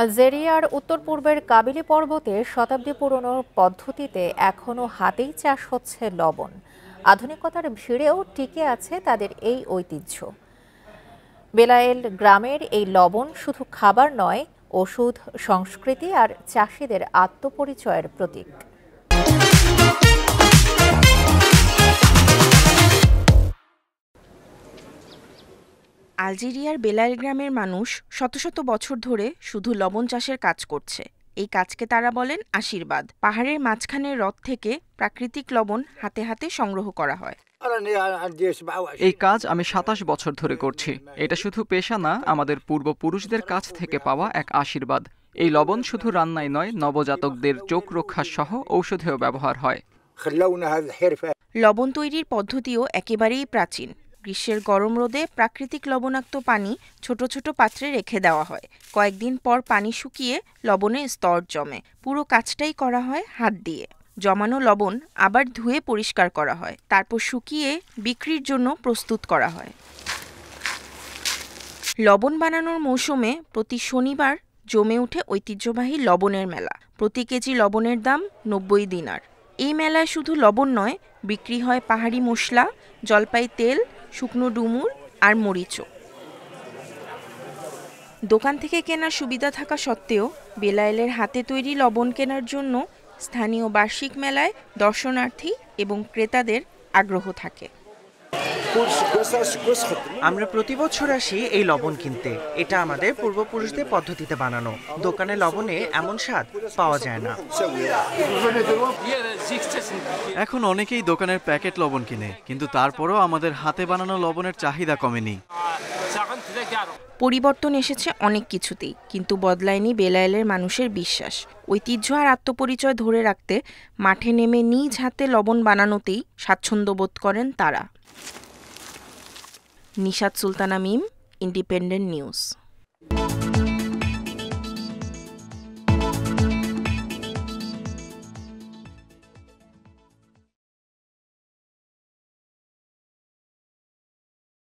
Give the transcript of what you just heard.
আলজেরিয়ার উত্তর-পূর্বের কাবিলি পর্বতে শতাব্দী পুরনো পদ্ধতিতে এখনো হাতেই চাষ হচ্ছে লবণ। আধুনিকতার ভিড়েও টিকে আছে তাদের এই ঐতিহ্য। বেলায়েল গ্রামের এই লবণ শুধু খাবার নয়, ওষুধ, সংস্কৃতি আর চাষিদের আত্মপরিচয়ের প্রতীক। আলজেরিয়ার বেলায়েল গ্রামের মানুষ শত শত বছর ধরে শুধু লবণ চাষের কাজ করছে। এই কাজকে তারা বলেন আশীর্বাদ। পাহাড়ের মাঝখানের হ্রদ থেকে প্রাকৃতিক লবণ হাতে হাতে সংগ্রহ করা হয়। এই কাজ আমি ২৭ বছর ধরে করছি। এটা শুধু পেশা না, আমাদের পূর্বপুরুষদের কাছ থেকে পাওয়া এক আশীর্বাদ। এই লবণ শুধু রান্নায় নয়, নবজাতকদের চোখ রক্ষা সহ ঔষধেও ব্যবহার হয়। লবণ তৈরির পদ্ধতিও একেবারেই প্রাচীন। গ্রীষ্মের গরম রোদে প্রাকৃতিক লবণাক্ত পানি ছোট ছোট পাত্রে রেখে দেওয়া হয়। কয়েকদিন পর পানি শুকিয়ে লবণের স্তর জমে। পুরো কাজটাই করা হয় হাত দিয়ে। জমানো লবণ আবার ধুয়ে পরিষ্কার করা হয়, তারপর শুকিয়ে বিক্রির জন্য প্রস্তুত করা হয়। লবণ বানানোর মৌসুমে প্রতি শনিবার জমে ওঠে ঐতিহ্যবাহী লবণের মেলা। প্রতি কেজি লবণের দাম ৯০ দিনার। এই মেলায় শুধু লবণ নয়, বিক্রি হয় পাহাড়ি মশলা, জলপাই তেল, শুকনো ডুমুর আর মরিচও। দোকান থেকে কেনার সুবিধা থাকা সত্ত্বেও বেলায়েলের হাতে তৈরি লবণ কেনার জন্য স্থানীয় বার্ষিক মেলায় দর্শনার্থী এবং ক্রেতাদের আগ্রহ থাকে। আমরা প্রতি বছর আসি এই লবণ কিনতে। এটা আমাদের পূর্বপুরুষদের পদ্ধতিতে বানানো। দোকানে লবণে এমন স্বাদ পাওয়া যায় না। এখন অনেকেই দোকানের প্যাকেট লবণ কিনে, কিন্তু তারপরও আমাদের হাতে বানানো লবণের চাহিদা কমেনি। পরিবর্তন এসেছে অনেক কিছুতেই, কিন্তু বদলায়নি বেলায়েলের মানুষের বিশ্বাস। ঐতিহ্য আর আত্মপরিচয় ধরে রাখতে মাঠে নেমে নিজ হাতে লবণ বানানোতেই স্বাচ্ছন্দ্য বোধ করেন তারা। নিশাত সুলতানা মিম, ইন্ডিপেন্ডেন্ট নিউজ।